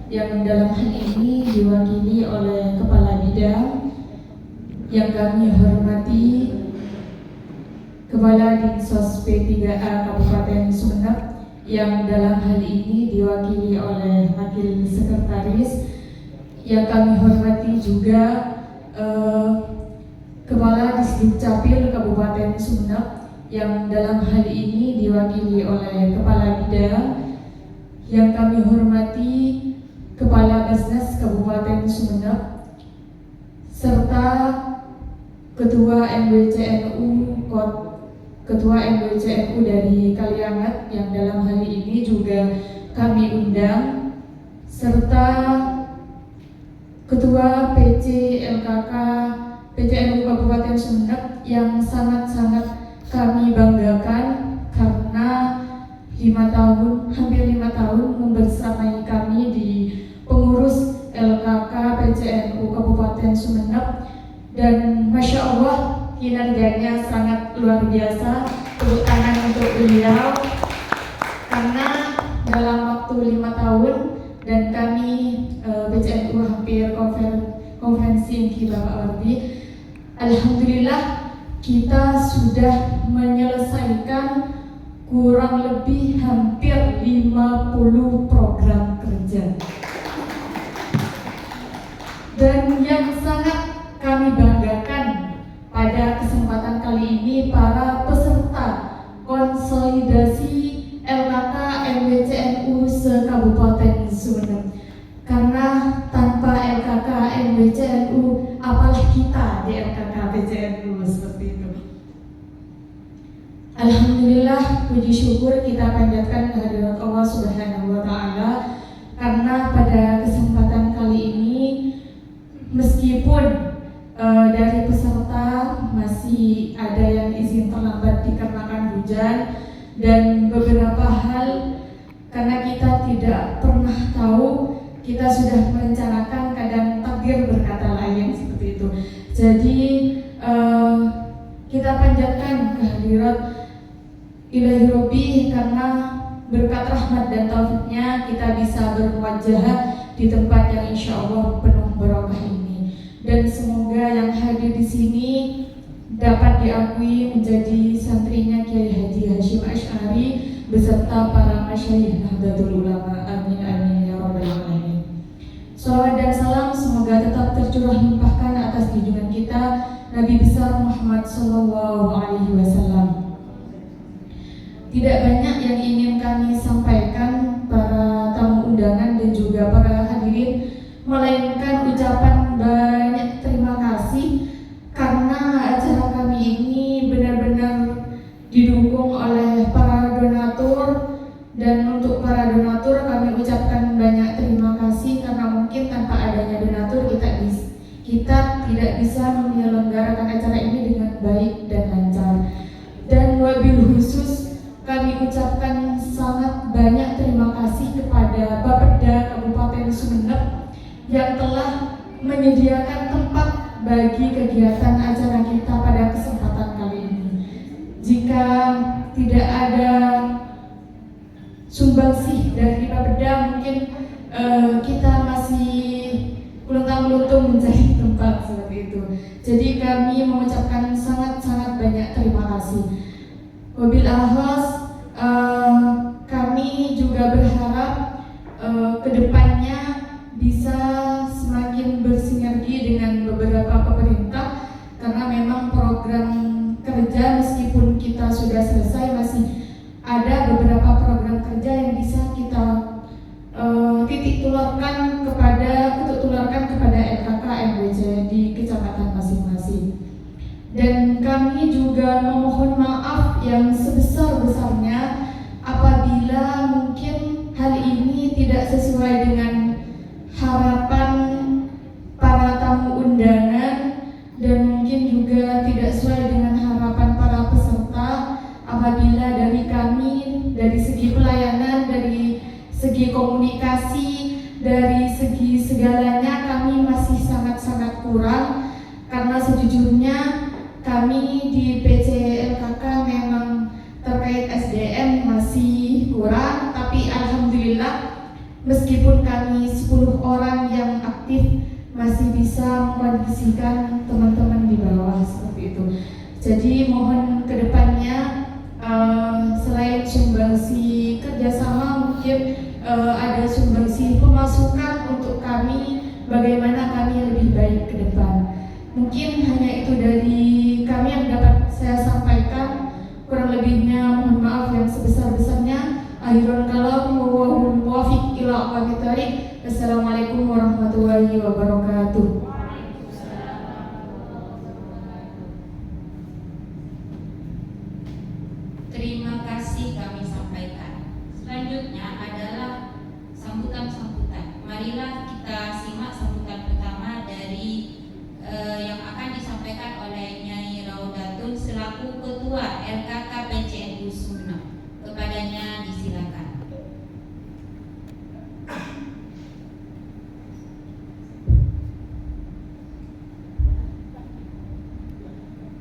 yang dalam hal ini diwakili oleh Kepala Bidang yang kami hormati Kepala Dinsos P3A Kabupaten Sumeneb yang dalam hal ini diwakili oleh Wakil Sekretaris yang kami hormati juga Kepala Disdukcapil Kabupaten Sumeneb yang dalam hal ini diwakili oleh Kepala Bidang yang kami hormati Kepala Basnas Kabupaten Sumeneb serta Ketua MWCNU dari Kaliangat yang dalam hal ini juga kami undang, serta Ketua PC LKK PCNU Kabupaten Sumeneb yang sangat-sangat kami banggakan karena hampir 5 tahun membersamai kami di pengurus LKK PCNU Kabupaten Sumeneb, dan Masya Allah kinerjanya sangat luar biasa. Tepuk tangan untuk beliau karena dalam waktu 5 tahun dan kami PCNU hampir konferensi di Bapak Wardi, alhamdulillah kita sudah menyelesaikan kurang lebih hampir 50 program kerja. Dan yang sangat kami banggakan pada kesempatan kali ini para peserta konsolidasi LKK MWCNU se-Kabupaten Sumeneb. Karena tanpa LKK MWCNU apalah kita di LKK PCNU seperti itu. Alhamdulillah, puji syukur kita panjatkan kehadirat Allah Subhanahu wa Ta'ala karena pada kesempatan kali ini meskipun dari peserta masih ada yang izin terlambat dikarenakan hujan dan beberapa hal karena kita tidak pernah tahu, kita sudah merencanakan, kadang takdir berkata lain seperti itu. Jadi kita panjatkan kehadirat Ilahi Robbi karena berkat rahmat dan taufiknya kita bisa bermuajah di tempat yang insya Allah penuh barokah ini, dan semoga yang hadir di sini dapat diakui menjadi santrinya Kiai Haji Hashim Asy'ari beserta para masyayikh Nahdlatul Ulama. Amin amin ya rabbal alamin. Salawat dan salam semoga tetap tercurah limpahkan atas junjungan kita Nabi besar Muhammad sallallahu alaihi wasallam. Tidak banyak yang ingin kami sampaikan para tamu undangan dan juga para hadirin, melainkan ucapan banyak terima kasih karena acara kami ini benar-benar didukung oleh para donatur, dan untuk para donatur kami ucapkan banyak terima kasih karena mungkin tanpa adanya donatur kita tidak bisa menyelenggarakan acara ini dengan baik dan lancar. Dan wabil khusus kami ucapkan sangat banyak terima kasih kepada Bapeda Kabupaten Sumeneb yang telah menyediakan tempat bagi kegiatan acara kita pada kesempatan kali ini. Jika tidak ada sumbangsih dari Bapeda, mungkin kita masih meluntung mencari tempat seperti itu. Jadi kami mengucapkan sangat-sangat banyak terima kasih. Wabil akhlas, kami juga berharap kedepannya bisa semakin bersinergi dengan beberapa pemerintah karena memang program kerja meskipun kita sudah selesai masih ada beberapa program kerja yang bisa kita tularkan kepada LKK MWC di kecamatan masing-masing. Dan kami juga memohon maaf yang sebesar-besarnya apabila mungkin hal ini tidak sesuai dengan harapan para tamu undangan dan mungkin juga tidak sesuai dengan harapan para peserta. Apabila dari kami, dari segi pelayanan, dari segi komunikasi, dari segi segalanya kami masih sangat-sangat kurang karena sejujurnya kami di PC LKK memang terkait SDM masih kurang, tapi alhamdulillah meskipun kami 10 orang yang aktif masih bisa mengkondisikan teman-teman di bawah seperti itu. Jadi mohon kedepannya selain sumbangsi kerjasama, mungkin ada sumbangsi pemasukan untuk kami, bagaimana kami lebih baik ke depan. Mungkin hanya itu dari kami yang dapat saya sampaikan. Kurang lebihnya mohon maaf yang sebesar-besarnya. Akhirul kalam wa wal muwafiq ila aqwamit thoriq. Assalamualaikum warahmatullahi wabarakatuh. Terima kasih kami sampaikan. Selanjutnya adalah sambutan-sambutan. Marilah kita simak sambutan pertama dari yang akan disampaikan oleh Nyai Raudatun selaku Ketua LKK PCNU Sumeneb. Kepadanya disilakan.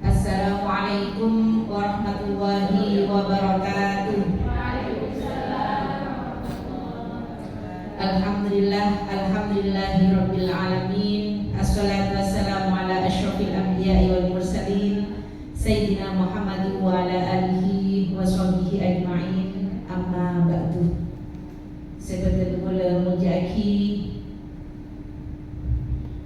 Assalamualaikum warahmatullahi wabarakatuh. Alhamdulillahirabbil alamin. Assalatu wassalamu ala asyrofil anbiya'i wal mursalin Sayyidina Muhammadin wa ala alihi wa sahbihi ajma'in. Amma ba'du. Sebagai bola mujaki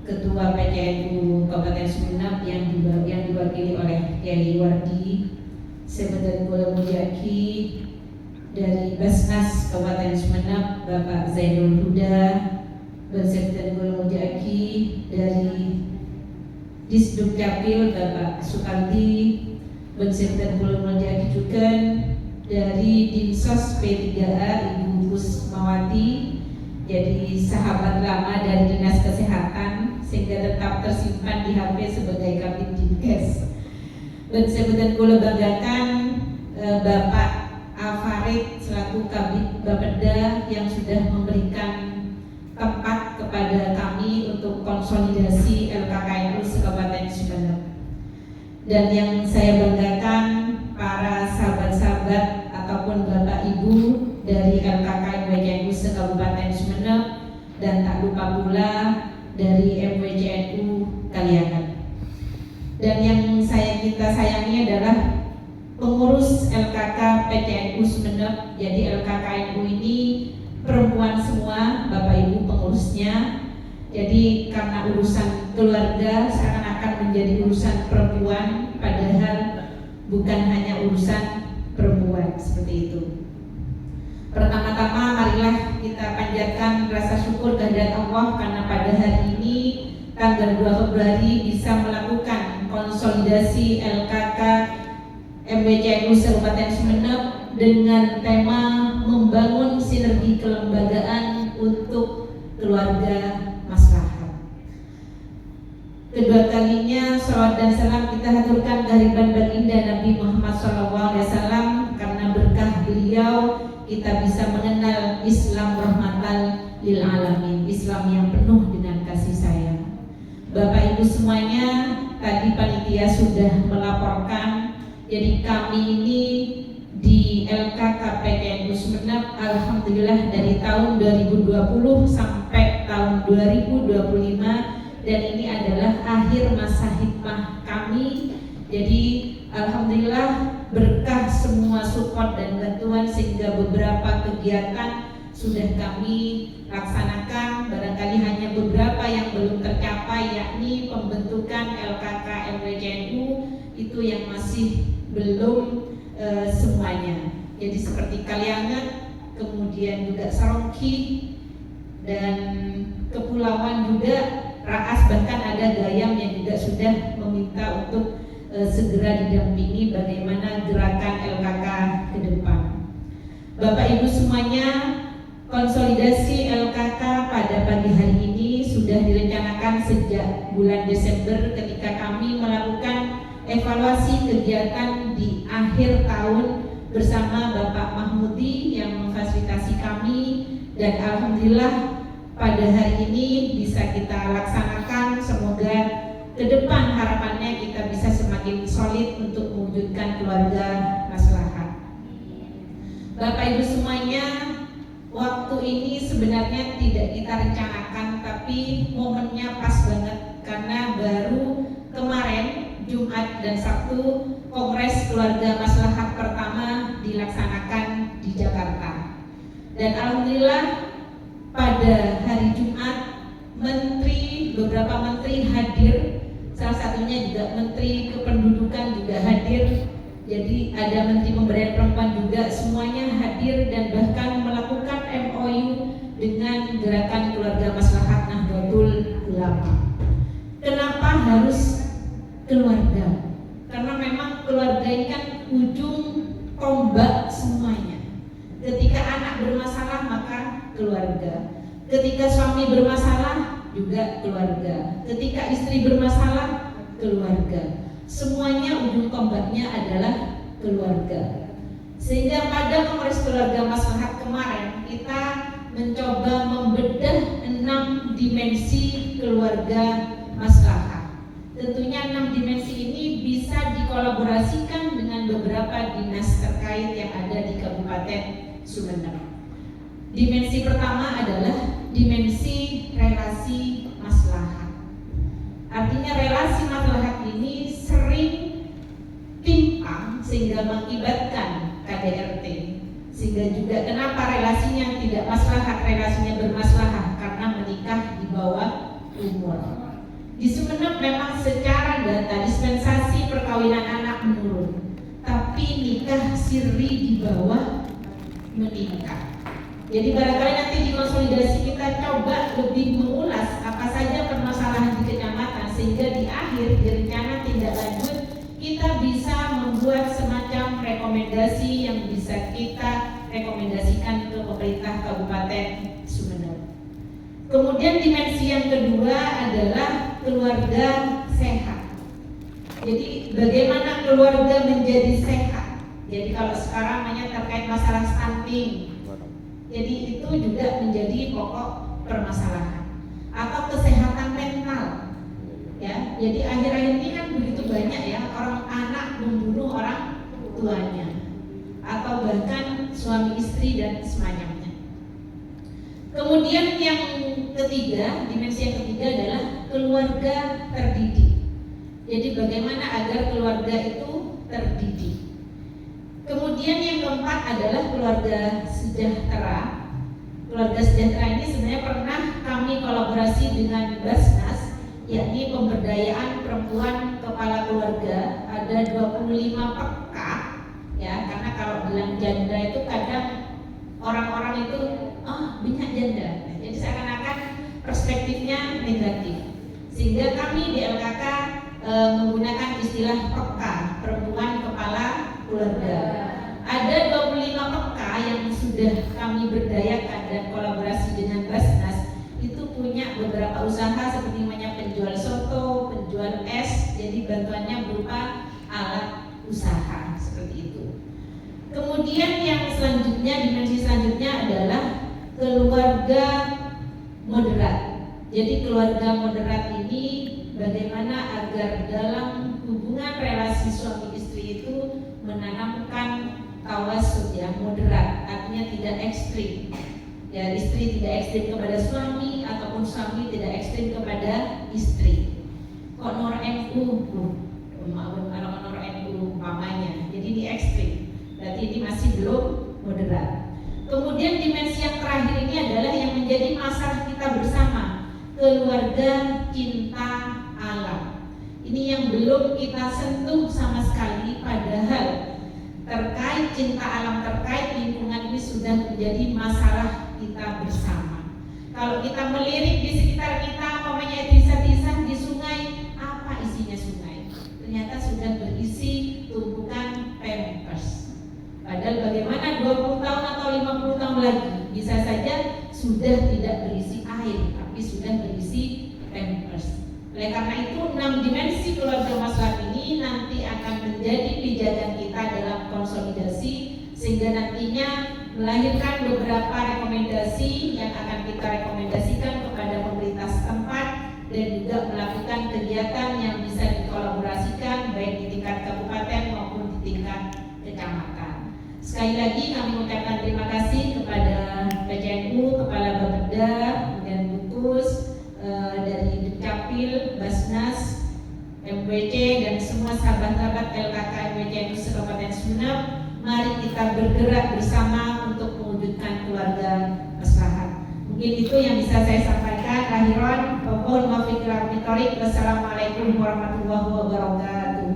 Ketua PCNU Kabupaten Sumeneb yang diwakili oleh Kiai Wardi, sebagai bola mujaki dari Basnas Kabupaten Sumeneb Bapak Zainul Huda, beserta bola mujaki dari Disduk Capil Bapak Sukaldi, beserta bola mujaki juga dari Dinsos P3A Ibu Kusmawati, jadi sahabat lama dari Dinas Kesehatan sehingga tetap tersimpan di HP sebagai Kabid Dinkes. Bersebut kula banggakan Bapak Alfarid selaku Kabid Bapeda yang sudah memberikan tempat kepada kami untuk konsolidasi LKKNU Kabupaten Sumeneb. Dan yang saya banggakan para sahabat-sahabat ataupun Bapak Ibu dari LKKNU Kabupaten Sumeneb, dan tak lupa pula dari MWCNU Kaliangan. Dan yang kita sayangi adalah pengurus LKK PCNU Sumeneb. Jadi LKKNU ini perempuan semua, Bapak Ibu pengurusnya. Jadi karena urusan keluarga seakan-akan menjadi urusan perempuan, padahal bukan hanya urusan perempuan, seperti itu. Pertama-tama marilah kita panjatkan rasa syukur kehadirat Allah karena pada hari ini tanggal 2 Februari bisa melakukan konsolidasi LKK MWCNU Kabupaten Sumeneb dengan tema membangun sinergi kelembagaan untuk keluarga maslahat. Kedua kalinya salawat dan salam kita haturkan kehadiran baginda Nabi Muhammad SAW, karena berkah beliau kita bisa mengenal Islam rahmatan lil alamin, Islam yang penuh dengan kasih sayang. Bapak Ibu semuanya, tadi panitia sudah melaporkan, jadi kami ini di LKK PCNU Sumeneb alhamdulillah dari tahun 2020 sampai tahun 2025, dan ini adalah akhir masa hikmah kami. Jadi alhamdulillah berkah semua support dan bantuan sehingga beberapa kegiatan sudah kami laksanakan. Barangkali hanya beberapa yang belum tercapai, yakni pembentukan LKK MWCNU itu yang masih belum semuanya. Jadi seperti Kaliangan, kemudian juga Saroki dan Kepulauan juga, Raas, bahkan ada Gayam yang juga sudah meminta untuk segera didampingi bagaimana gerakan LKK ke depan. Bapak Ibu semuanya, konsolidasi LKK pada pagi hari ini sudah direncanakan sejak bulan Desember ketika kami melakukan evaluasi kegiatan di akhir tahun bersama Bapak Mahmudi yang memfasilitasi kami, dan alhamdulillah pada hari ini bisa kita laksanakan. Semoga ke depan harapannya kita bisa semakin solid untuk mewujudkan keluarga maslahat. Bapak Ibu semuanya, waktu ini sebenarnya tidak kita rencanakan, tapi momennya pas banget karena baru kemarin Jumat dan Sabtu Kongres Keluarga Maslahat pertama dilaksanakan di Jakarta. Dan alhamdulillah pada hari Jumat beberapa menteri hadir, salah satunya juga Menteri Kependudukan juga hadir. Jadi ada Menteri Pemberdayaan Perempuan juga, semuanya hadir dan bahkan melakukan MOU dengan Gerakan Keluarga Maslahat Nahdlatul Ulama. Kenapa harus keluarga? Karena memang keluarga ini kan ujung tombak semuanya. Ketika anak bermasalah maka keluarga. Ketika suami bermasalah juga keluarga. Ketika istri bermasalah keluarga. Semuanya ujung tombaknya adalah keluarga. Sehingga pada Kongres Keluarga Maslahat kemarin kita mencoba membedah 6 dimensi keluarga maslahat. Tentunya 6 dimensi ini bisa dikolaborasikan dengan beberapa dinas terkait yang ada di Kabupaten Sumeneb. Dimensi pertama adalah dimensi relasi maslahat. Artinya relasi maslahat ini sering timpang sehingga mengakibatkan KDRT. Sehingga juga kenapa relasinya tidak maslahat, relasinya bermaslahat karena menikah di bawah umur. Di Sumeneb memang secara data dispensasi perkawinan anak menurun, tapi nikah siri di bawah meningkat. Jadi barangkali nanti di konsolidasi kita coba lebih mengulas apa saja permasalahan di kecamatan, sehingga di akhir di rencana tindak lanjut kita bisa membuat semacam rekomendasi yang bisa kita rekomendasikan ke pemerintah Kabupaten Sumeneb. Kemudian dimensi yang kedua adalah keluarga sehat. Jadi bagaimana keluarga menjadi sehat? Jadi kalau sekarang namanya terkait masalah stunting, jadi itu juga menjadi pokok permasalahan. Atau kesehatan mental. Ya, jadi akhir-akhir ini kan begitu banyak ya orang anak membunuh orang tuanya, atau bahkan suami istri dan semacamnya. Kemudian yang ketiga, dimensi yang ketiga adalah keluarga terdidik. Jadi bagaimana agar keluarga itu terdidik. Kemudian yang keempat adalah keluarga sejahtera. Keluarga sejahtera ini sebenarnya pernah kami kolaborasi dengan Basnas, yakni pemberdayaan perempuan kepala keluarga. Ada 25 pekat ya, karena kalau bilang janda itu kadang orang-orang itu banyak janda. Jadi seakan-akan perspektifnya negatif. Sehingga kami di LKK menggunakan istilah peka, perempuan kepala keluarga. Ada 25 peka yang sudah kami berdayakan dan kolaborasi dengan Basnas. Itu punya beberapa usaha seperti namanya penjual soto, penjual es. Jadi bantuannya berupa alat usaha seperti itu. Kemudian yang selanjutnya, dimensi selanjutnya adalah keluarga moderat. Jadi keluarga moderat ini bagaimana agar dalam hubungan relasi suami istri itu menanamkan tawasud ya, moderat, artinya tidak ekstrim. Ya, istri tidak ekstrim kepada suami ataupun suami tidak ekstrim kepada istri. Kok Nur NU, kalau Nur NU umpamanya, jadi ini ekstrim. Berarti ini masih belum moderat. Kemudian dimensi yang terakhir ini adalah yang menjadi masalah kita bersama, keluarga cinta alam. Ini yang belum kita sentuh sama sekali, padahal terkait cinta alam, terkait lingkungan ini sudah menjadi masalah kita bersama. Kalau kita melirik di sekitar kita, umpamanya desa-desa di sungai, apa isinya sungai? Ternyata sudah berisi tumpukan pampers. Padahal bagaimana 20 tahun atau 50 tahun lagi bisa saja sudah tidak berisi air, tapi sudah berisi pampers. Oleh karena itu 6 dimensi keluarga maslahat ini nanti akan menjadi pijakan kita dalam konsolidasi, sehingga nantinya melahirkan beberapa rekomendasi yang akan kita rekomendasikan kepada pemerintah setempat dan juga melakukan kegiatan yang bisa dikolaborasikan baik di tingkat kabupaten maupun di tingkat kecamatan. Sekali lagi kami mengucapkan terima kasih kepada PCN kita bergerak bersama untuk mewujudkan keluarga maslahat. Mungkin itu yang bisa saya sampaikan. Akhiran, mohon maaf bila mitorik. Wassalamualaikum warahmatullahi wabarakatuh.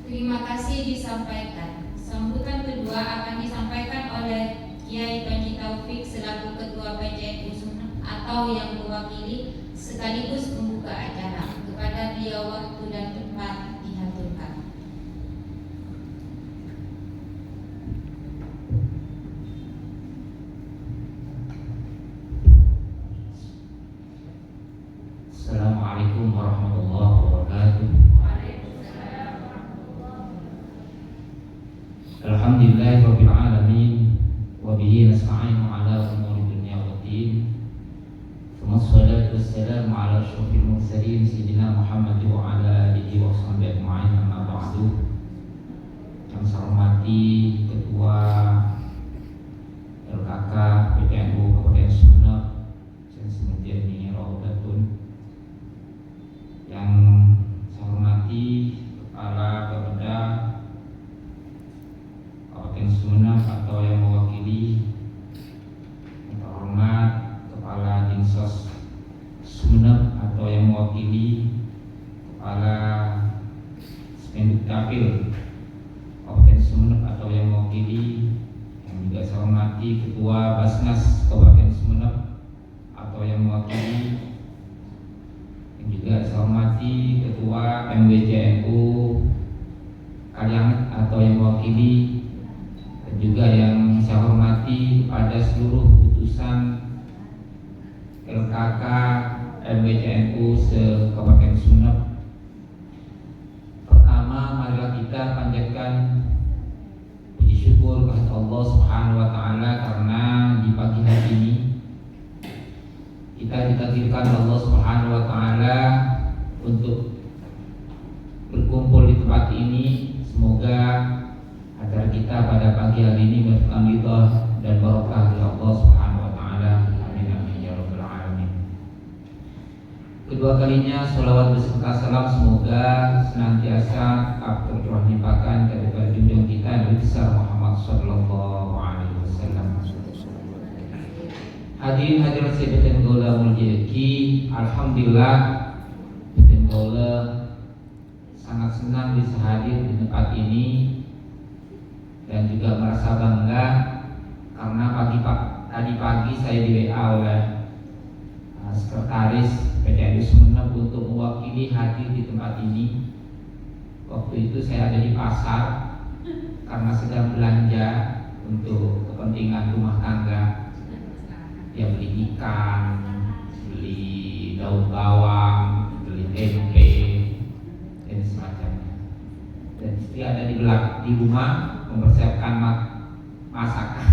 Terima kasih disampaikan. Sambutan kedua akan disampaikan oleh Kiai Panji Taufik selaku Ketua PCNU Sumeneb atau yang mewakili sekaligus membuka acara. Kepada beliau waktu dan tempat dihaturkan. Assalamualaikum warahmatullahi wabarakatuh. Alhamdulillahirabbil alamin wa bihi nasta'inu ala umuri dunya waddin. Wassalatu wassalamu ala asyrofil mursalin sayyidina Muhammad wa ala alihi wa sahbihi ajma'in, amma ba'du. Yang saya hormati Ketua LKK PCNU Kabupaten Sumeneb, Sensimenjani Raudatun. Yang saya hormati Kepala Bapeda Kabupaten Sumeneb atau yang mewakili, yang terhormat Kepala Dinsos Sumeneb atau yang mewakili Kepala Spenduk Dapil Kabupaten Sumeneb atau yang mewakili, yang juga saya hormati Ketua Basnas Kabupaten Sumeneb atau yang mewakili, yang juga saya hormati Ketua MWCNU Kalianget atau yang mewakili, dan juga yang saya hormati kepada seluruh utusan LKK MWCNU se-Kabupaten Sumeneb. Pertama, marilah kita panjatkan puji syukur kepada Allah Subhanahu wa taala karena di pagi hari ini kita ditakdirkan Allah Subhanahu wa taala untuk berkumpul di tempat ini. Semoga acara kita pada pagi hari ini mendapatkan ridha dan barokah dari Allah Subhanahu wa taala. Amin amin ya rabbal alamin. Kedua kalinya sholawat beserta salam semoga senantiasa tercurah limpahkan kepada junjungan kita Nabi besar Muhammad sallallahu alaihi wasallam. Hadirin hadirat Beten Gola Muljaki, alhamdulillah Beten Gola sangat senang bisa hadir di tempat ini dan juga merasa bangga karena tadi pagi saya di WA oleh sekretaris PCNU Sumeneb untuk mewakili hadir di tempat ini. Waktu itu saya ada di pasar karena sedang belanja untuk kepentingan rumah tangga. Ya, beli ikan, beli daun bawang, beli tempe dan semacamnya. Dan istri ada di rumah mempersiapkan masakan.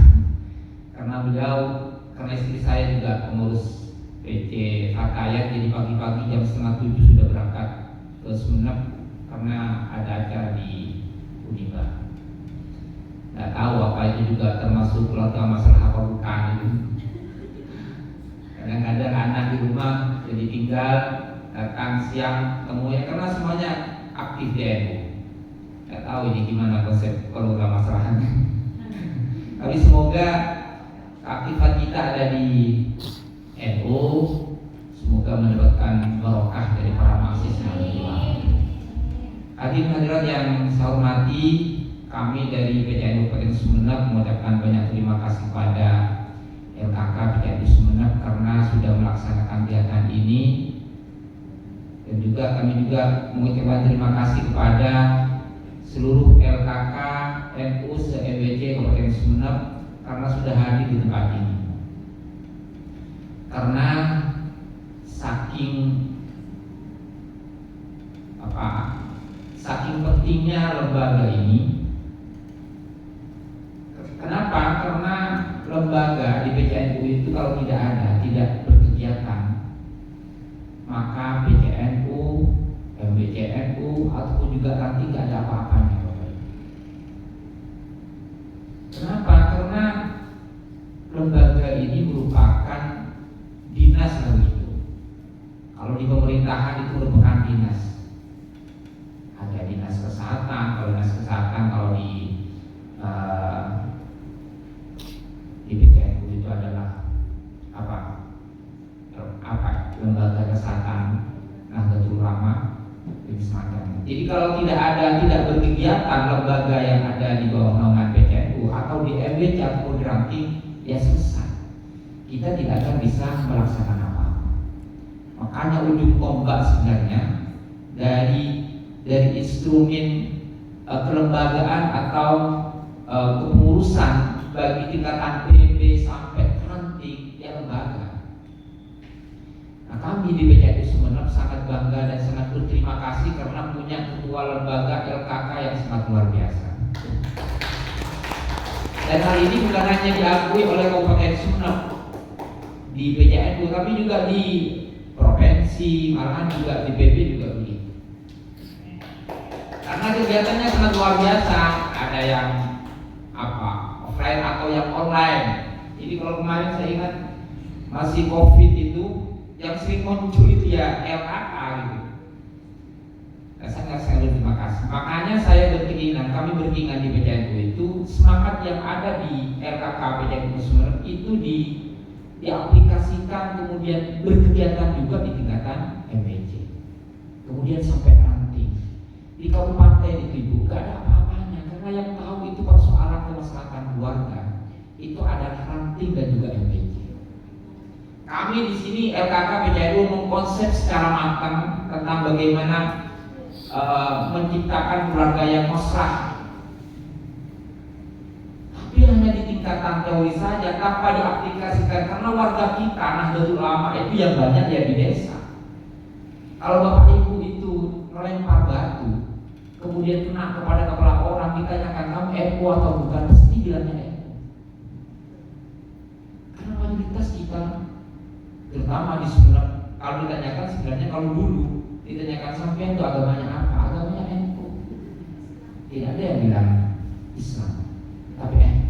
Karena istri saya juga pengurus PC Fatayat, jadi pagi-pagi jam 6:30 sudah berangkat ke Sumeneb karena ada acara di Uniba. Nggak tahu apa itu juga termasuk keluarga masalah apa bukan itu. Kadang-kadang anak di rumah jadi tinggal, datang siang temunya karena semuanya aktif di NU. Nggak tahu ini gimana konsep keluarga masalahnya. Tapi semoga keaktifan kita ada di NU, semoga mendapatkan barokah dari para mahasiswa. Hadirin hadirat yang saya hormati, kami dari PCNU Kabupaten Sumeneb mengucapkan banyak terima kasih kepada LKK PCNU Sumeneb karena sudah melaksanakan kegiatan ini, dan juga kami juga mengucapkan terima kasih kepada seluruh LKK NU se-MWC Kabupaten Sumeneb karena sudah hadir di tempat ini. Karena saking pentingnya lembaga ini. Kenapa? Karena lembaga di PCNU itu kalau tidak berkegiatan, maka PCNU, MWCNU ataupun juga nanti tidak ada apa-apanya. Kenapa? Karena lembaga ini merupakan dinas itu. Kalau di pemerintahan itu merupakan dinas. Ada dinas kesehatan, kalau tidak berkegiatan lembaga yang ada di bawah naungan PCNU atau di MBC atau di ranking, ya selesai. Kita tidak akan bisa melaksanakan apa-apa. Makanya ujung tombak sebenarnya dari instrumen kelembagaan atau kepengurusan bagi tingkatan PB sampai ranting ya lembaga. Nah, kami di PCNU Sumeneb sangat bangga dan sangat berterima kasih karena punya ketua lembaga LKK yang sangat luar biasa. Dan hal ini bukan hanya diakui oleh Kabupaten Sumeneb di PCNU, tapi juga di provinsi, malahan juga di PB juga begitu. Karena kegiatannya sangat luar biasa, ada yang offline atau yang online. Jadi kalau kemarin saya ingat masih COVID itu yang sering muncul itu ya LKK gitu. Nah, saya berterima kasih. Makanya saya berkeinginan, kami berkeinginan di PCNU itu semangat yang ada di LKK PCNU Sumeneb itu diaplikasikan, kemudian berkegiatan juga di tingkatan MBC, kemudian sampai ranting di kabupaten itu ibu gak ada apa-apanya, karena yang tahu itu persoalan kemaslahatan keluarga itu adalah ranting dan juga MBC. Kami di sini LKK PCNU mengkonsep secara matang tentang bagaimana menciptakan keluarga yang maslahah. Tapi hanya di tingkatan teori saja tanpa diaplikasikan, karena warga kita Nahdlatul Ulama itu yang banyak ya di desa. Kalau bapak ibu itu melempar batu kemudian kena kepada kepala orang, ditanyakan kamu NU atau bukan, pasti bilangnya NU. Karena mayoritas kita terutama di Sumeneb, kalau ditanyakan sebenarnya kalau dulu ditanyakan sampean itu agamanya apa, agamanya NU. Tidak ada yang bilang Islam, tapi NU.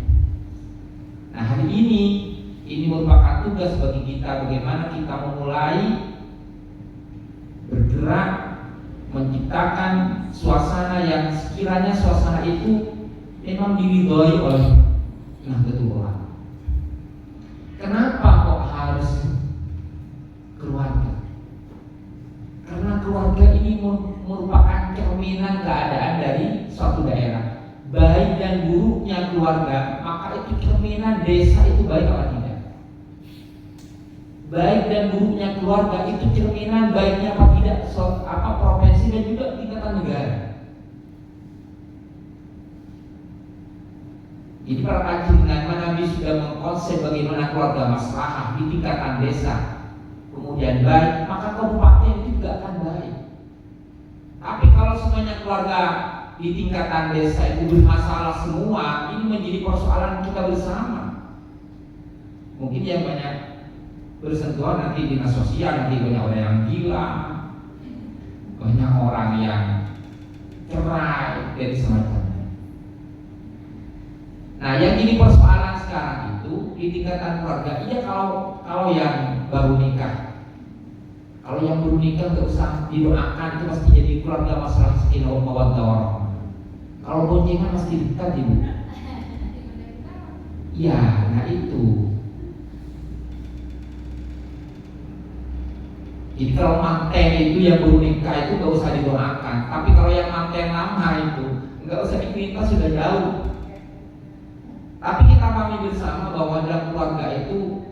Nah, hari ini merupakan tugas bagi kita bagaimana kita memulai bergerak menciptakan suasana yang sekiranya suasana itu memang diridhoi oleh Nahdlatul Ulama. Kenapa kok harus keluarga? Karena keluarga ini merupakan cerminan keadaan dari suatu daerah. Baik dan buruknya keluarga, maka itu cerminan desa itu baik atau tidak. Baik dan buruknya keluarga itu cerminan baiknya apa tidak provinsi dan juga tingkatan negara. Jadi para kajian Nabi sudah mengkonsep bagaimana keluarga maslahah di tingkatan desa, kemudian baik, maka kabupaten itu juga akan baik. Tapi kalau semuanya keluarga di tingkatan desa itu bermasalah semua, ini menjadi persoalan kita bersama. Mungkin yang banyak bersentuhan nanti dinas sosial, nanti banyak orang yang gila, banyak orang yang cerai dan semacamnya. Nah, yang jadi persoalan sekarang itu di tingkatan keluarga. Iya, kalau yang baru nikah, kalau yang baru nikah nggak usah didoakan, itu pasti jadi keluarga masalah sakinah wa mawaddah warahmah. Kalau boncengan pasti dekat ibu. Ya, nah itu. Jadi kalau manten itu yang baru nikah itu nggak usah didoakan. Tapi kalau yang manten lama itu nggak usah dipinta, sudah jauh. Tapi kita pahami bersama bahwa dalam keluarga itu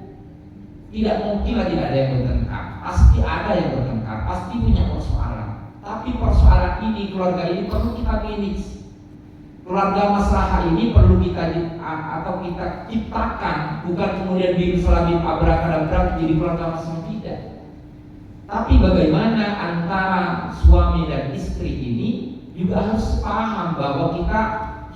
tidak mungkin lah tidak ada yang bertengkar. Pasti ada yang bertengkar, pasti punya persoalan. Tapi persoalan ini, keluarga ini perlu kita manage. Keluarga maslahah ini perlu kita ciptakan, bukan kemudian birusalabim abrakadabrak jadi keluarga maslahah, tidak. Tapi bagaimana antara suami dan istri ini juga harus paham bahwa kita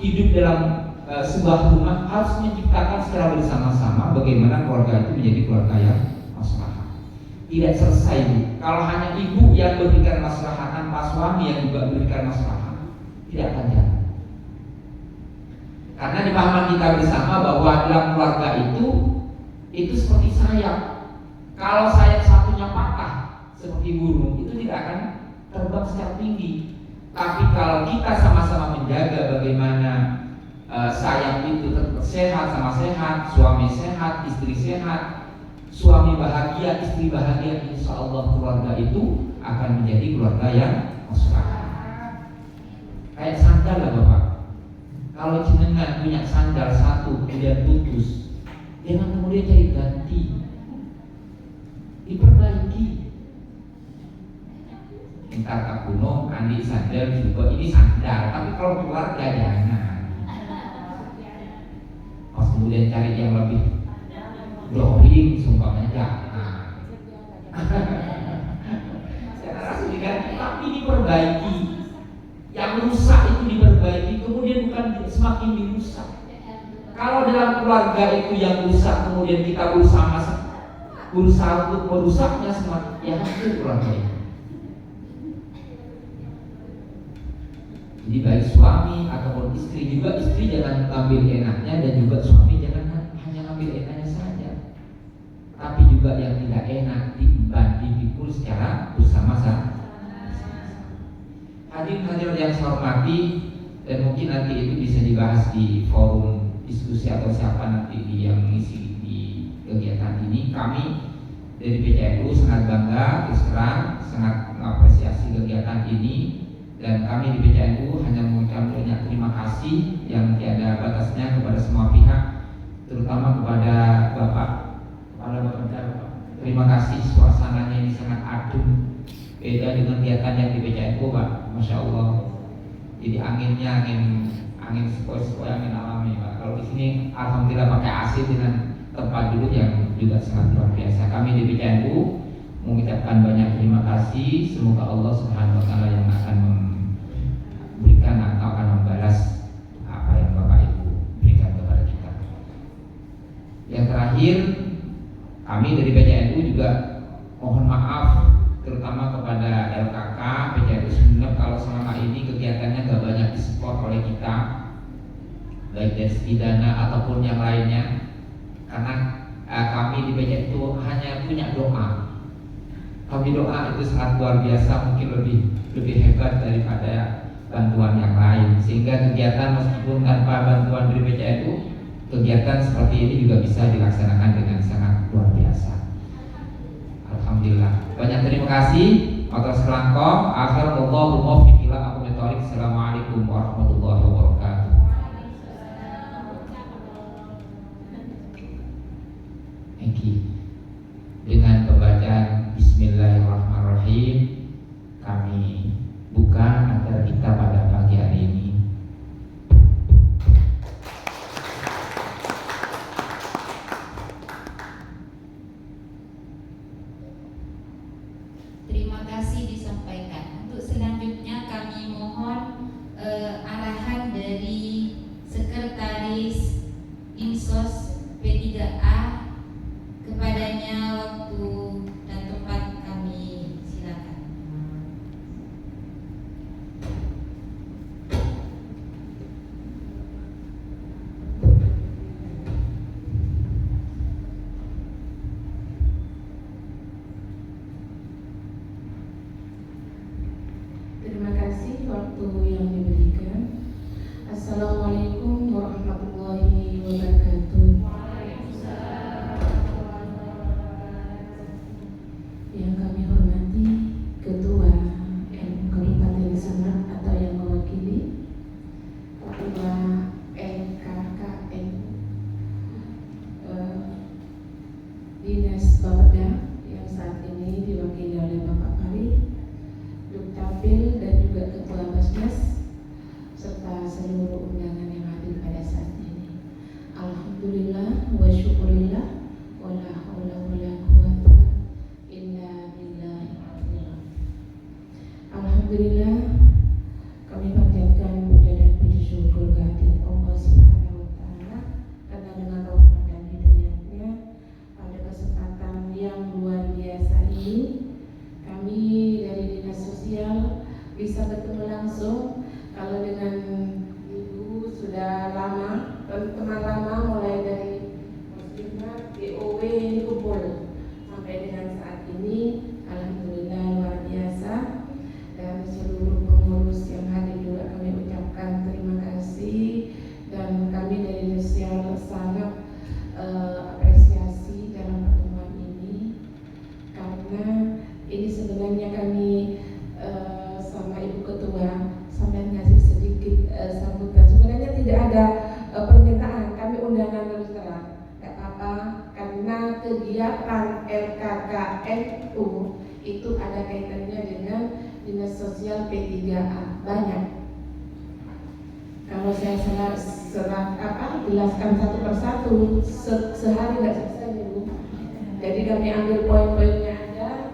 hidup dalam sebuah rumah, harus menciptakan secara bersama-sama bagaimana keluarga itu menjadi keluarga yang maslahah. Tidak selesai kalau hanya ibu yang berikan maslahah tanpa suami yang juga berikan maslahah, tidak akan jalan. Karena di pahaman kita bersama bahwa dalam keluarga itu seperti sayap. Kalau sayap satunya patah seperti burung, itu tidak akan terbang secara tinggi. Tapi kalau kita sama-sama menjaga bagaimana sayap itu tetap sehat, sama sehat, suami sehat, istri sehat, suami bahagia, istri bahagia, insya Allah keluarga itu akan menjadi keluarga yang maslahah. Kayak sandal lah Bapak. Kalau jenengan punya sandal satu kemudian putus, jangan kemudian cari ganti, diperbaiki. Minta Kak Gunung, Andi sandal juga, ini sandal, tapi kalau keluarga jangan. Pas kemudian cari yang lebih glowing, sumpahnya jangan. Saya rasa diganti, tapi diperbaiki. Yang rusak itu diperbaiki, kemudian bukan semakin dirusak. Kalau dalam keluarga itu yang rusak, kemudian kita berusaha untuk merusaknya, semakin ya hancur keluarga itu. Jadi baik suami ataupun istri juga, istri jangan ambil enaknya dan juga suami jangan hanya ambil enaknya saja, tapi juga yang tidak enak diemban, dipikul secara bersama-sama. Hadirin yang saya hormati, dan mungkin nanti itu bisa dibahas di forum diskusi atau siapa nanti yang mengisi di kegiatan ini. Kami dari PCNU sangat bangga, terus terang sangat mengapresiasi kegiatan ini. Dan kami di PCNU hanya mengucapkan banyak terima kasih yang tiada batasnya kepada semua pihak, terutama kepada Bapak Kepala Bapeda. Terima kasih, suasananya ini sangat adem, beda dengan kegiatan yang di PCNU Pak, Masya Allah. Jadi anginnya angin sepoi-sepoi, angin alami Pak. Kalau di sini alhamdulillah pakai AC dengan tempat duduk yang juga sangat luar biasa. Kami di PCNU mengucapkan banyak terima kasih. Semoga Allah Subhanahu Wa Taala yang akan memberikan atau akan membalas apa yang Bapak Ibu berikan kepada kita. Yang terakhir, kami dari PCNU juga mohon maaf terutama kepada LKK PCNU Sumeneb kalau selama ini kegiatannya gak banyak disupport oleh kita, baik dari segi dana ataupun yang lainnya, karena kami di PCNU hanya punya doa. Kami doa itu sangat luar biasa, mungkin lebih hebat daripada bantuan yang lain, sehingga kegiatan meskipun tanpa bantuan dari PCNU, kegiatan seperti ini juga bisa dilaksanakan dengan sangat luar biasa. Alhamdulillah. Banyak terima kasih. Matur selangkong. Akhirullahu muwaffiq ila aqwamit thoriq. Assalamualaikum warahmatullahi wabarakatuh. Thank you. Dengan pembacaan Bismillahirrahmanirrahim, kami buka acara kita pada pagi hari ini. Terima kasih disampaikan. Untuk selanjutnya kami mohon arahan dari Sekretaris Insos P3A, kepadanya waktu dan tempat kami silakan. Terima kasih waktu yang diberikan. Assalamualaikum warahmatullahi wabarakatuh. Yang kami hormati Ketua MU Kabupaten Sumeneb atau yang mewakili Ketua LKKN Dinas Bapeda yang saat ini diwakili oleh Bapak Farid, Dukcapil dan juga Ketua Basnas, serta seluruh undangan yang hadir pada saat ini. Alhamdulillah wa syukurillah wa la haula wa la quwata illa billah. Alhamdulillah, kami panjatkan puja dan puji syukur kehadirat Allah Subhanahu wa Ta'ala, karena dengan rahmat dan hidayahnya pada kesempatan yang luar biasa ini kami dari Dinas Sosial bisa bertemu langsung. Kalau dengan Ibu sudah lama, teman lama mulai dari Muslimat, DOW ini kumpul. kegiatan LKKNU itu ada kaitannya dengan Dinas Sosial P3A, banyak. Kalau saya jelaskan satu persatu, sehari nggak selesai Bu. Jadi kami ambil poin-poinnya ada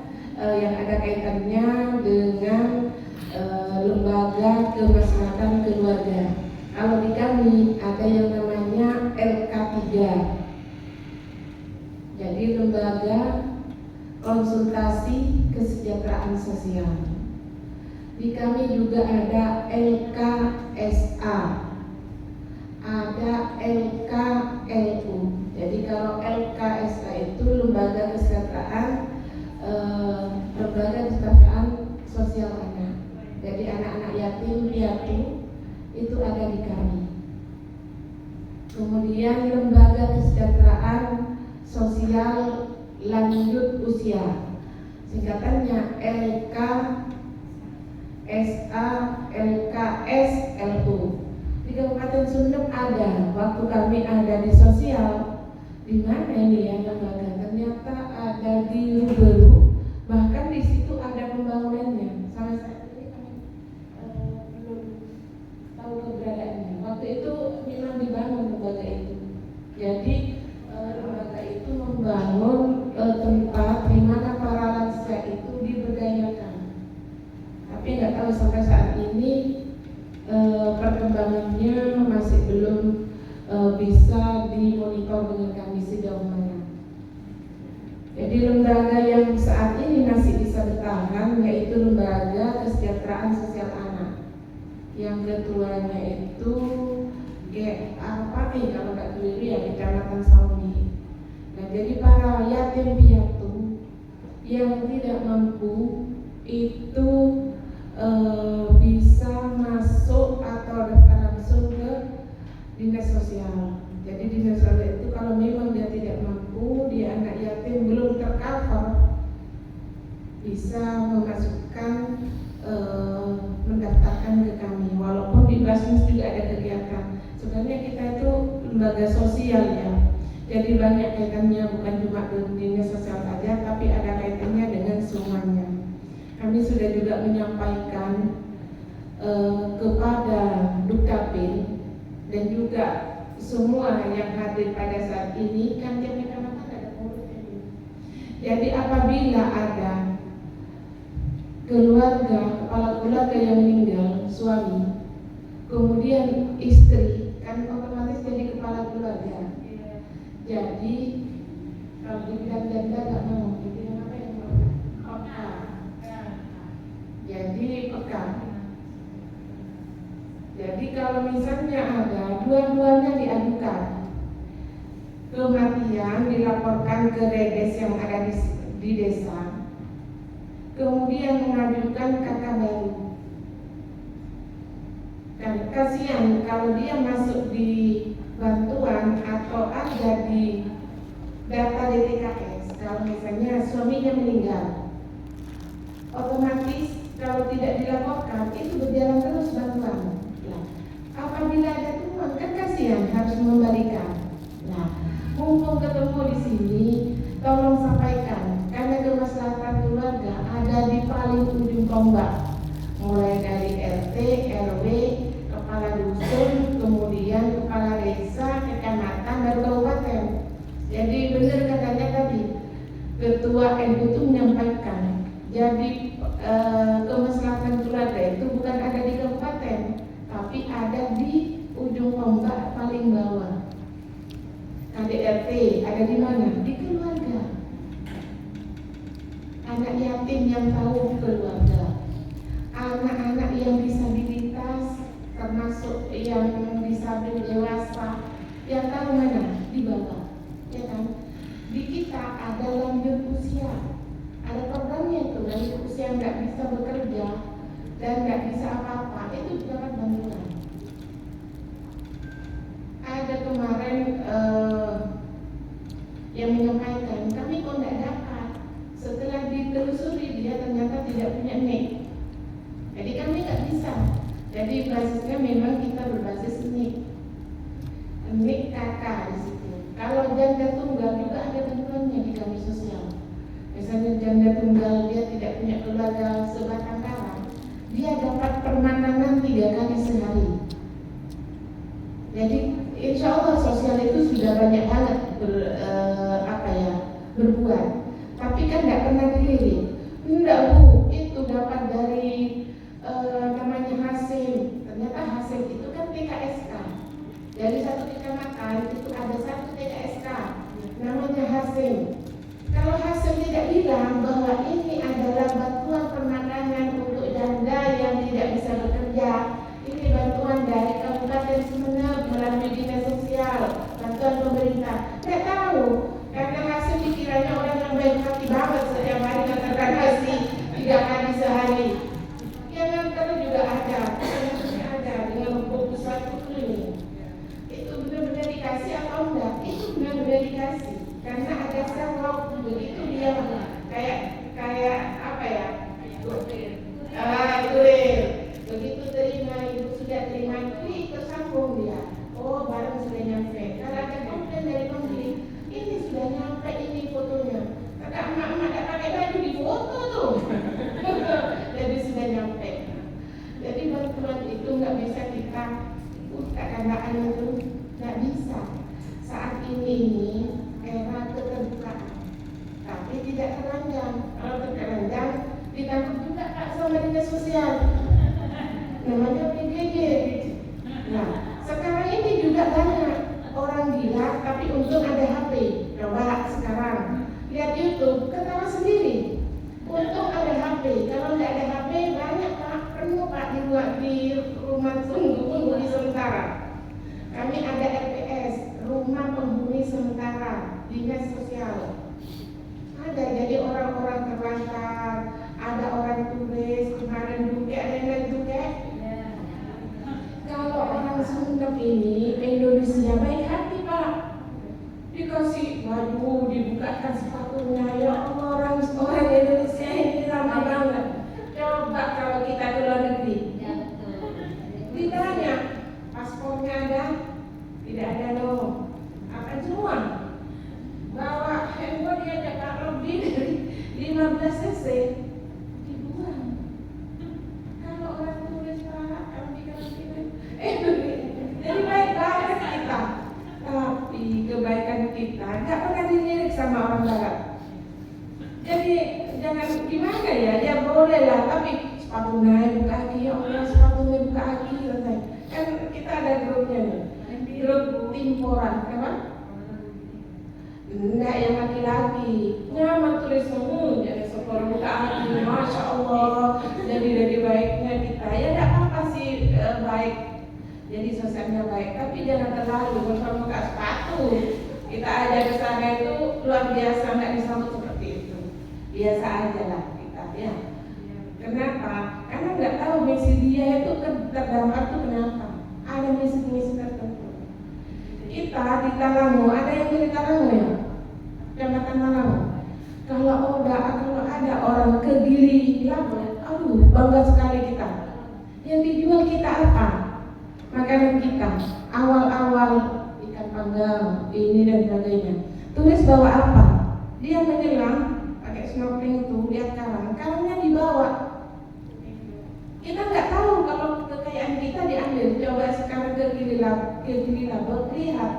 yang ada kaitannya dengan lembaga kemaslahatan keluarga. Kalau di kami ada yang namanya LK3. Jadi lembaga konsultasi kesejahteraan sosial. Di kami juga ada LKSA, ada LKLU. Jadi kalau LKSA itu lembaga kesejahteraan sosial anak. Jadi anak-anak yatim piatu itu ada di kami. Kemudian lembaga kesejahteraan sosial lanjut usia, singkatannya LKSA, LKSLU. Di Kabupaten Sundep ada. Waktu kami ada di sosial, di mana ini ya lembaga? Ternyata ada di Ruberu. Bahkan di situ ada pembangunannya. Sampai saat ini kami belum tahu keberadaannya. Waktu itu memang dibangun lembaga itu. Jadi lembaga itu membangun tempat di mana para lansia itu diberdayakan. Tapi nggak tahu sampai saat ini perkembangannya masih belum bisa dimonitor dengan kami sejauh mana. Jadi lembaga yang saat ini masih bisa bertahan yaitu lembaga kesejahteraan sosial anak, yang ketuanya itu kalau nggak keliru ya Kecamatan Saumi. Nah, jadi para yatim piatu yang tidak mampu itu bisa masuk atau daftar langsung ke dinas sosial. Jadi dinas sosial itu kalau memang dia tidak mampu, dia anak yatim belum tercover, bisa memasukkan mendaftarkan ke kami. Walaupun di Basmus juga ada kegiatan. Sebenarnya kita itu lembaga sosial ya. Jadi banyak kaitannya, bukan cuma dinas sosial saja, tapi ada kaitannya dengan semuanya. Kami sudah juga menyampaikan kepada Dukcapil dan juga semua yang hadir pada saat ini, kan tiap kecamatan ada pengurusnya. Jadi apabila ada kepala keluarga yang meninggal, suami, kemudian istri, kan otomatis jadi kepala keluarga. Jadi kalau dibilang janda nggak mau, dibilang apa yang mau? Peka. Jadi peka. Jadi kalau misalnya ada dua-duanya diadukan, kematian dilaporkan ke redes yang ada di desa, kemudian mengajukan kakak baru. Dan kasihan kalau dia masuk di bantuan atau ada di data DTKS, kalau misalnya suaminya meninggal, otomatis kalau tidak dilaporkan itu berjalan terus bantuan. Apabila ada temuan, kan kasihan harus membalikan. Nah, mumpung ketemu di sini, tolong sampaikan, karena kemaslahatan keluarga ada di paling ujung tombak, mulai dari RT, RW, kepala dusun, kemudian kepala desa, kecamatan, dan kabupaten. Jadi benar katanya tadi, Ketua NU itu menyampaikan, jadi kemaslahatan keluarga itu bukan ada di kabupaten, tapi ada di ujung tombak paling bawah. KDRT ada di mana? Di keluarga. Anak yatim yang tahu keluarga, anak-anak yang disabilitas, termasuk yang disabil dewasa, yang tahu mana? Di bawah, ya kan? Di kita ada lanjut usia, ada programnya itu, lanjut usia nggak bisa bekerja dan nggak bisa apa-apa, itu dapat bantuan. Ada kemarin yang menyampaikan, kami kok nggak dapat. Setelah ditelusuri dia ternyata tidak punya NIK. Jadi kami nggak bisa. Jadi basisnya memang kita berbasis NIK KK di situ. Kalau janda tunggal juga ada bantuannya di lembaga sebatang kara, dia dapat permakanan 3 kali sehari. Jadi insya Allah sosial itu sudah banyak banget berbuat, tapi kan nggak pernah dilirik. Enggak Bu, itu dapat dari namanya hasil. Ternyata hasil itu kan TKSK. Dari satu kecamatan itu ada satu TKSK, namanya hasil. Kalau hasil tidak bilang bahwa ini adalah bantuan permakanan untuk janda yang tidak bisa bekerja, ini bantuan dari Kabupaten Sumeneb melalui Dinas Sosial, bantuan pemerintah. Nggak tahu, karena hasil pikirannya orang yang baik hati banget, setiap hari ngantarkan nasi 3 kali sehari. Yang ngantar juga ada dengan buku satu ini. Itu benar-benar dikasih atau enggak? Itu benar-benar dikasih, karena ada sewok. Begitu dia kayak apa ya? Kurir. Begitu terima, ibu sudah terima, klik tersambung dia. Oh, barang sudah nyampe. Kalau ada komplain dari pembeli, ini sudah nyampe, ini fotonya. Kata emak-emak tak pakai baju di foto tuh. Jadi sudah nyampe. Jadi bantuan itu nggak bisa kita kata-kataan itu nggak bisa. Saat ini era keterbukaan, tapi tidak telanjang. Kalau telanjang ditangkap juga Pak sama Dinas Sosial. Namanya PJJ. Nah, sekarang ini juga banyak orang gila, tapi untung ada HP. Coba sekarang lihat YouTube, ketawa sendiri. Untung ada HP. Kalau tidak ada HP, banyak Pak, penuh Pak di rumah tunggu di sementara. Kami ada RPS, rumah penghuni sementara, Dinas Sosial. Ada, jadi orang-orang terlantar, ada orang turis, kemarin juga ada yang lain juga. Kalau orang Sumeneb ini Indonesia baik hati Pak, dikasih baju, dibukakan sepatunya. Ya Allah, orang Indonesia ini ramah banget. Coba kalau kita ke luar negeri, ditanya paspornya ada, tidak ada loh. Apa semua? Bawa handphone dia ada lebih dari 15 cc dibuang. Kalau orang turis Pak, kalau dikarantina, jadi baik banget kita. Tapi kebaikan kita nggak pernah dilirik sama orang barat. Jadi jangan gimana ya, ya boleh lah, tapi sepatu naik buka kaki, ya Allah sepatu naik buka kaki, kan kita ada grupnya nih, grup timporan, kan? Enggak, yang laki-laki nyaman tulisnya, jadi sekolah buka kaki, masya Allah. Jadi baiknya kita, ya tidak apa-apa sih baik. Jadi sosialnya baik, tapi jangan terlalu kalau buka sepatu. Kita aja ke sana itu luar biasa, nggak disambut seperti itu. Biasa aja lah kita, ya. Kenapa? Karena nggak tahu misi dia itu terdampak itu kenapa. Ada misi-misi tertentu. Kita di Talango, ada yang dari Talango ya? Kecamatan Talango. Kalau ada orang ke Gili Label, aduh bangga sekali kita. Yang dijual kita apa? Makanan kita. Awal-awal ikan panggang, ini dan sebagainya. Tulis bawa apa? Dia menyelam pakai snorkeling itu, lihat karangnya dibawa. Kita nggak tahu kalau kekayaan kita diambil. Coba sekarang ke Gili Label, lihat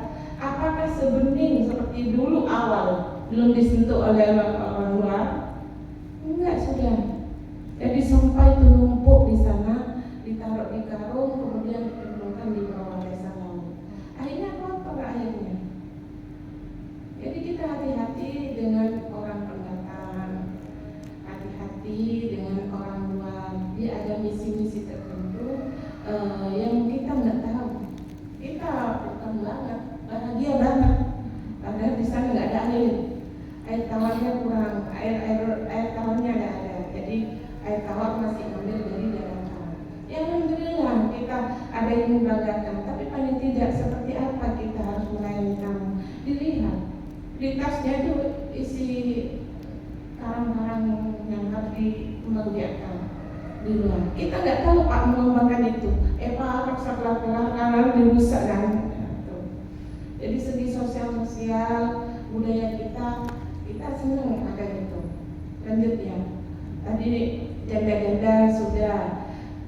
apakah sebening seperti dulu awal, belum disentuh oleh orang luar? Enggak, sudah. Jadi sampah itu numpuk di sana, ditaruh di karung, kemudian dikumpulkan di bawah desa laut. Akhirnya kotor airnya. Jadi kita hati-hati dengan orang pendatang, hati-hati dengan orang luar. Dia ada misi-misi tertentu yang kita nggak tahu. Kita bukan banget, bahagia banget. Padahal di sana nggak ada air tawarnya kurang, air tawarnya nggak ada. Jadi air tawar masih ambil dari daratan. Ya alhamdulillah kita ada yang membanggakan. Tapi paling tidak seperti apa kita harus melayani tamu. Dilihat di tasnya itu isi karang-karang yang harus dikembangkan di luar. Kita nggak tahu Pak mengembangkan itu. Pak paksa pelan-pelan dirusak kan. Jadi segi sosial budaya kita senang ada itu. Lanjut ya. Tadi janda-janda sudah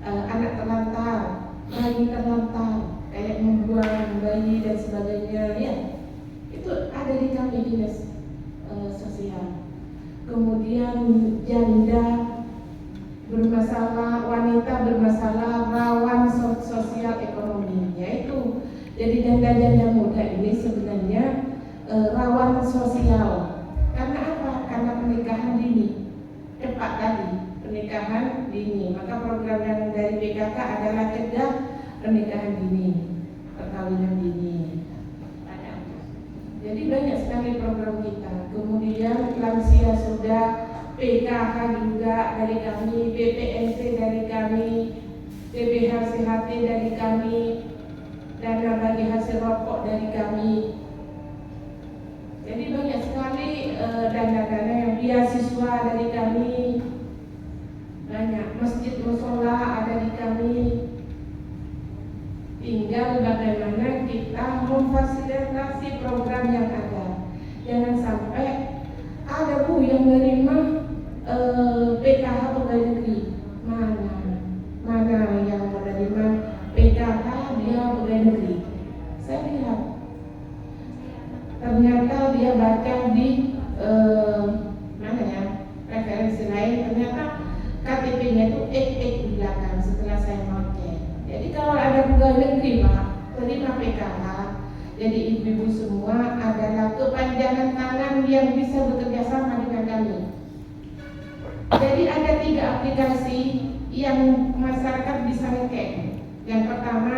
anak terlantar, bayi terlantar, kayak membuang bayi dan sebagainya, ya itu ada di kami dinas sosial. Kemudian janda bermasalah, wanita bermasalah rawan sosial ekonomi, yaitu jadi janda-janda muda ini sebenarnya rawan sosial. Karena apa? Karena pernikahan dini, cepat tadi pernikahan dini. Maka program yang dari PKK adalah cegah pernikahan dini, perkawinan dini. Jadi banyak sekali program kita. Kemudian lansia sudah, PKH juga dari kami, BPNT dari kami, DBH-CHT dari kami, dana bagi hasil rokok dari kami. Jadi banyak sekali dana-dana yang beasiswa dari kami, banyak masjid musola ada di kami. Tinggal bagaimana kita memfasilitasi program yang ada. Jangan sampai ada Bu yang menerima PKH pegawai negeri. Mana yang menerima PKH dia pegawai negeri. Saya lihat ternyata dia baca di mana ya, referensi lain, ternyata KTP-nya itu ek di belakang setelah saya mau cek. Jadi kalau ada pegawai negeri Pak terima PKH, jadi ibu-ibu semua adalah kepanjangan tangan yang bisa bekerja sama dengan kami. Jadi ada 3 aplikasi yang masyarakat bisa ngecek. Yang pertama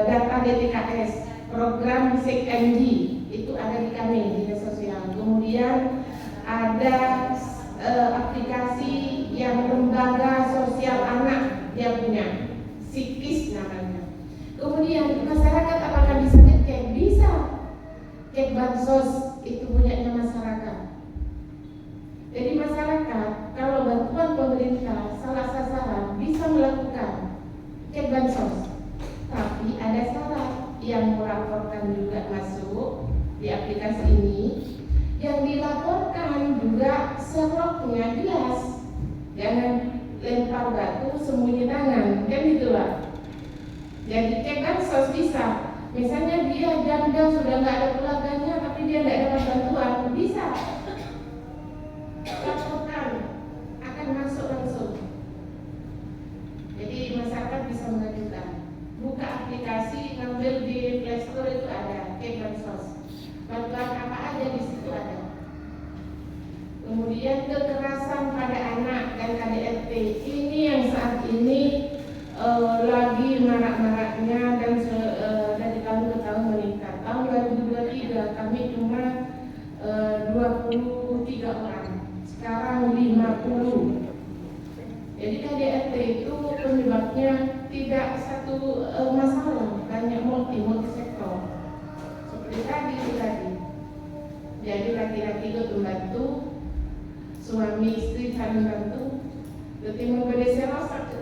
data DTKS, program SIKMG itu ada di kami dinas sosial. Kemudian ada aplikasi yang lembaga sosial anak dia punya, SIKIS namanya. Kemudian masyarakat apakah bisa ngecek? Bisa. Cek bansos itu punyanya masyarakat. Jadi masyarakat kalau bantuan pemerintah salah sasaran bisa melakukan cek bansos. Tapi ada syarat, yang melaporkan juga masuk di aplikasi ini. Yang dilaporkan juga seroknya jelas. Jangan lempar batu sembunyi tangan, kan gitu Pak. Jadi cek bansos bisa. Misalnya dia janda sudah nggak ada keluarganya tapi dia nggak dapat bantuan, bisa. Laporkan akan masuk langsung. Jadi masyarakat bisa mengajukan. Buka aplikasi, ngambil di Play Store itu ada cek bansos. Bantuan apa aja di situ ada. Kemudian kekerasan pada anak dan KDRT ini yang saat ini lagi marak-maraknya dan dari tahun ke tahun meningkat. Tahun 2023 kami cuma 23 orang, sekarang 50. Jadi KDRT itu penyebabnya tidak satu masalah, banyak multi sektor. Seperti tadi. Jadi laki-laki itu membantu, suami istri saling bantu. Jadi memberi rosak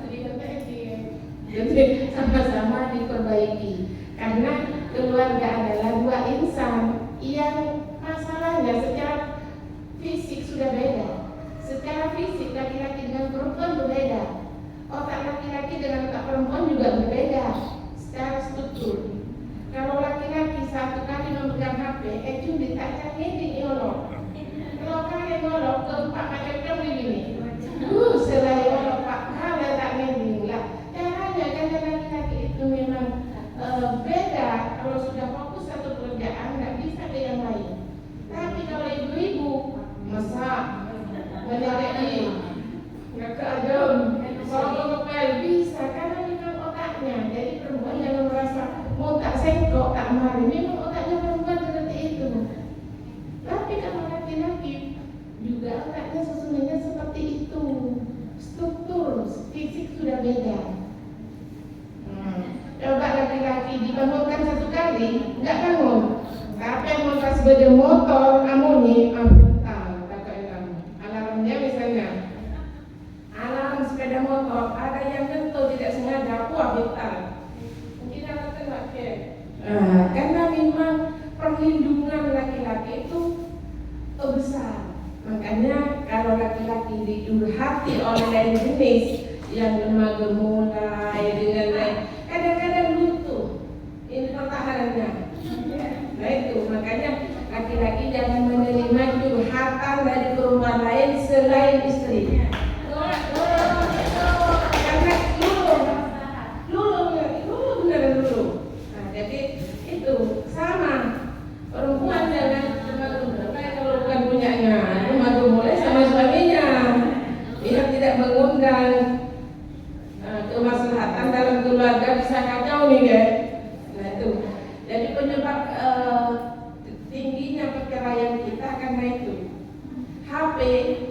jadi sama-sama diperbaiki. Karena keluarga adalah 2 insan yang masalahnya secara fisik sudah beda. Secara fisik laki-laki dengan perempuan berbeda. Otak laki-laki dengan otak perempuan juga berbeda secara struktur. Kalau laki-laki satu kali memegang HP, itu ditanya ini nyolok. Kalau kalian nyolok keempat macam begini. Selain nyolok Pak, kalian tak ngeding lah. Caranya kan laki-laki itu memang beda. Kalau sudah fokus satu pekerjaan nggak bisa ke yang lain. Tapi kalau ibu-ibu masak, menyalai, nggak keadaan, ngepel bisa karena memang otaknya. Jadi perempuan jangan merasa mau tak sengkok, tak marah. Memang otaknya perempuan seperti itu. Tapi kalau laki-laki juga otaknya sesungguhnya seperti itu. Struktur fisik sudah beda. Coba laki-laki dibangunkan satu kali, nggak bangun. Tapi mau pas sepeda motor, amuni, alarmnya misalnya, alarm sepeda motor, ada yang tentu tidak sengaja, vital. Mungkin ada tengah karena memang perlindungan laki-laki itu besar. Makanya kalau laki-laki didurhati oleh lain jenis yang lemah gemulai dengan lain, kadang-kadang luntur ini pertahanannya. Nah itu makanya laki-laki jangan menerima curhatan dari perempuan lain selain istrinya. Karena lulu beneran lulu. Nah jadi itu sama perempuan jangan kalau bukan punyanya rumah mulai sama suaminya. Dia tidak mengundang kemaslahatan dalam keluarga bisa kacau nih guys. Nah itu jadi penyebab tingginya perceraian kita karena itu. HP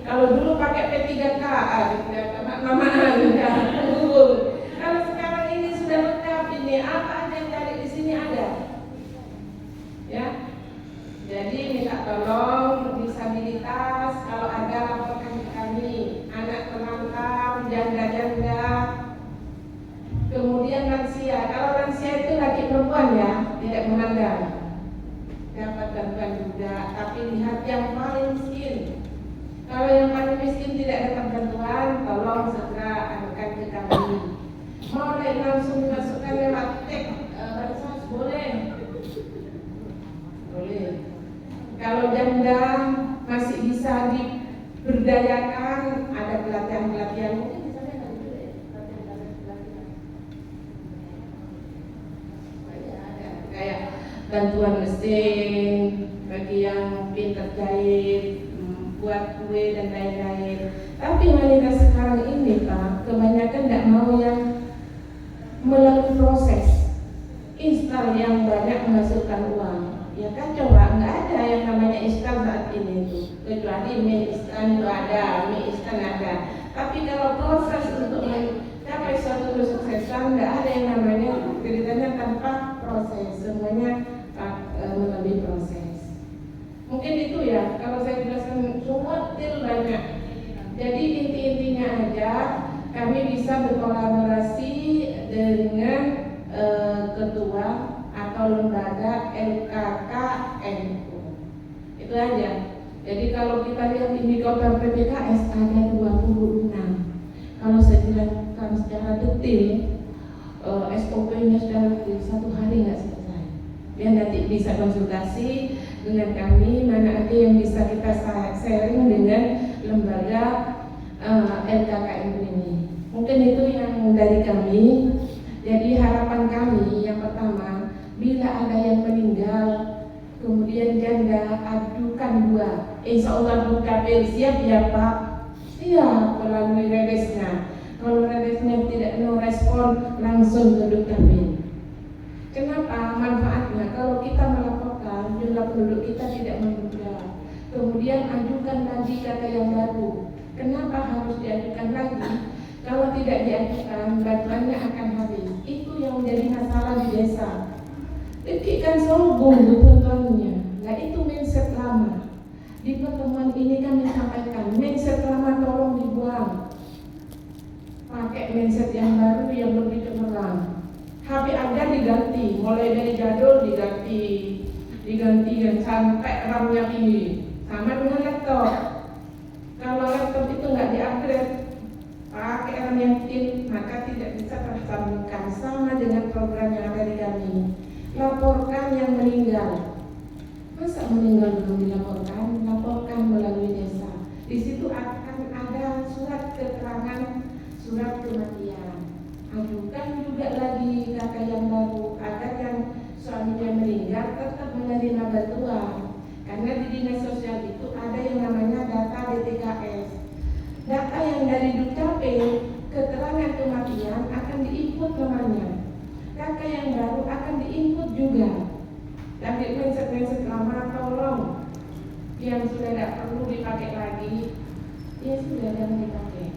kalau dulu pakai P3K mamaan kalau sekarang ini sudah lengkap ini apa aja yang cari di sini ada ya. Jadi minta tolong disabilitas kalau ada laporkan ke kami, anak terlantar, janda-janda, kemudian lansia. Kalau lansia itu laki perempuan ya, tidak memandang. Dapat bantuan juga, tapi lihat yang paling miskin. Kalau yang paling miskin tidak dapat bantuan, tolong segera anukan ke kami. Mau langsung dimasukkan lewat bansos boleh. Boleh. Kalau janda masih bisa diberdayakan, ada pelatihan-pelatihan mungkin di sana ada juga ya, ada kayak bantuan mesin bagi yang pintar jahit, buat kue dan lain-lain. Tapi wanita sekarang ini Pak, kebanyakan tidak mau yang melalui proses instan yang banyak menghasilkan uang. Ya kan coba nggak ada yang namanya instan saat ini tuh, kecuali mie instan itu ada, mie instan ada. Tapi kalau proses untuk mencapai suatu kesuksesan nggak ada yang namanya ceritanya tanpa proses, semuanya melalui proses. Mungkin itu ya kalau saya jelaskan semua detail banyak. Jadi inti-intinya aja kami bisa berkolaborasi dengan ketua atau lembaga LKKNU. Itu aja. Jadi kalau kita lihat indikator PPKS ada 26. Kalau saya jelaskan secara detail SOP-nya secara detail 1 hari nggak selesai. Dia nanti bisa konsultasi dengan kami mana aja yang bisa kita sharing dengan lembaga LKKNU ini. Mungkin itu yang dari kami. Jadi harapan kami yang pertama, bila ada yang meninggal, kemudian janda, adukan 2. Insya Allah Dukcapil siap ya Pak? Siap melalui redesnya. Kalau redesnya tidak mau respon, langsung ke Dukcapil. Kenapa? Manfaatnya kalau kita melaporkan jumlah penduduk kita tidak meninggal, kemudian ajukan lagi kata yang baru. Kenapa harus diajukan lagi? Kalau tidak diajukan, bantuannya akan habis. Itu yang menjadi masalah di desa. Kan sombong bantuannya. Nah itu mindset lama. Di pertemuan ini kami sampaikan mindset lama tolong dibuang. Pakai mindset yang baru yang lebih cemerlang. HP ada diganti, mulai dari jadul diganti dan sampai RAM-nya tinggi. Sama dengan laptop. Kalau laptop itu nggak di-upgrade, pakai RAM yang kecil, maka tidak bisa tersambungkan. Sama dengan program yang ada di kami. Laporkan yang meninggal. Masa meninggal belum dilaporkan? Laporkan melalui desa. Di situ akan ada surat keterangan, surat kematian. Ajukan juga lagi kata yang baru agar yang suaminya meninggal tetap menerima bantuan. Karena di dinas sosial itu ada yang namanya data DTKS. Data yang dari Dukcapil, keterangan kematian akan diinput namanya. Kakak yang baru akan diinput juga. Tapi mindset lama tolong yang sudah tidak perlu dipakai lagi, ya sudah jangan dipakai.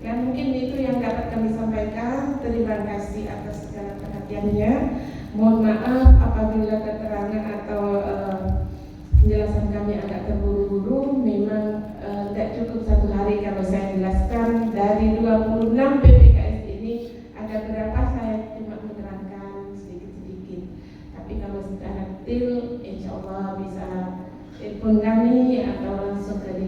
Dan mungkin itu yang dapat kami sampaikan. Terima kasih atas segala perhatiannya. Mohon maaf apabila keterangan atau penjelasan kami agak terburu-buru. Memang tidak cukup 1 hari kalau saya jelaskan. Dari 26 PPKS ini ada berapa saya cuma menerangkan sedikit-sedikit. Tapi kalau secara detail insya Allah bisa telepon kami atau langsung ke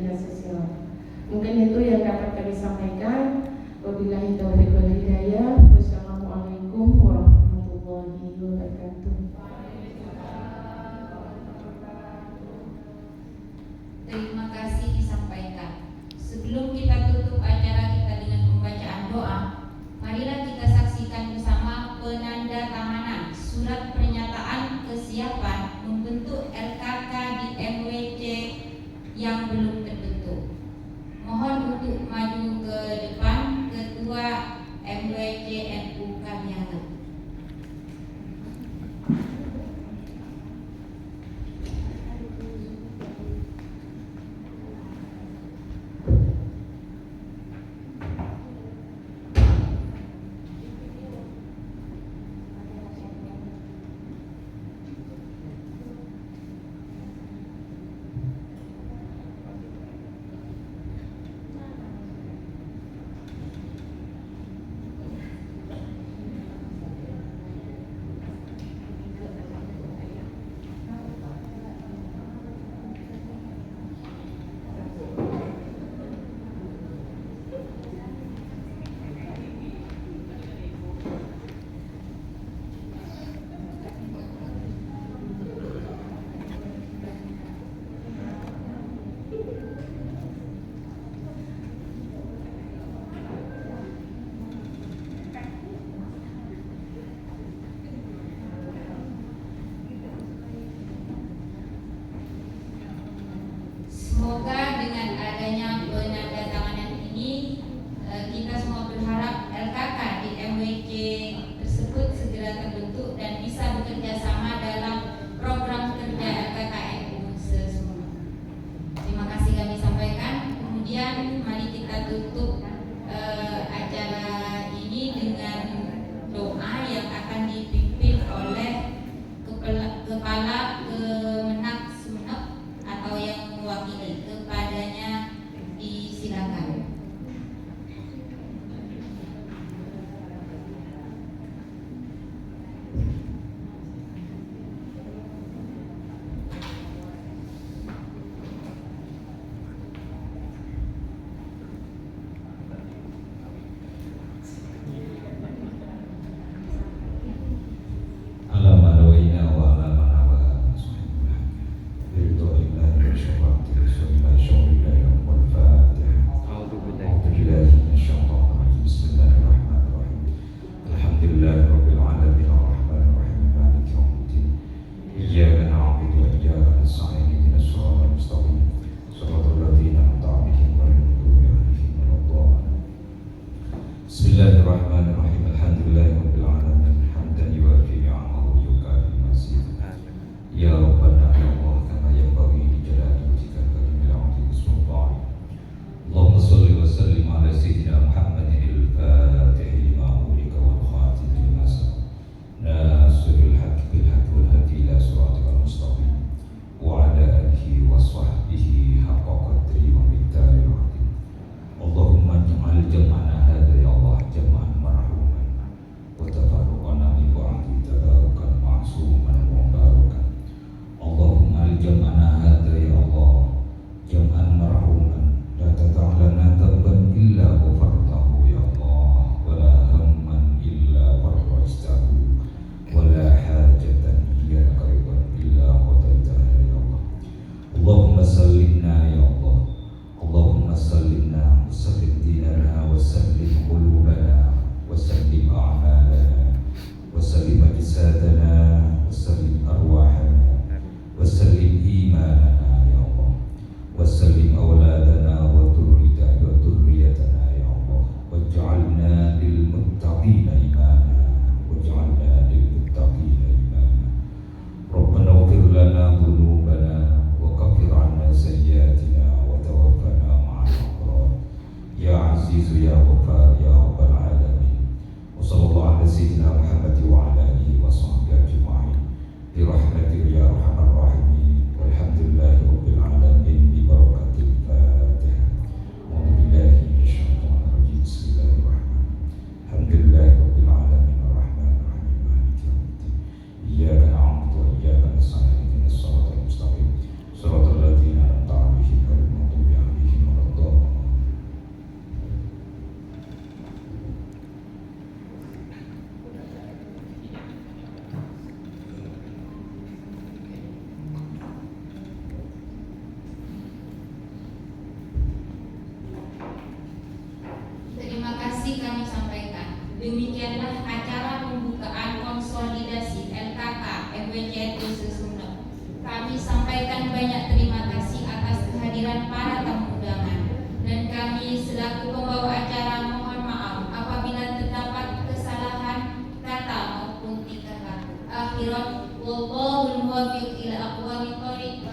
Demikianlah acara pembukaan konsolidasi LKK FWCNU Sumeneb. Kami sampaikan banyak terima kasih atas kehadiran para tamu undangan, dan kami selaku pembawa acara mohon maaf apabila terdapat kesalahan kata maupun tingkah laku. Akhirat wallahul muwaffiq ila aqwamit thoriq.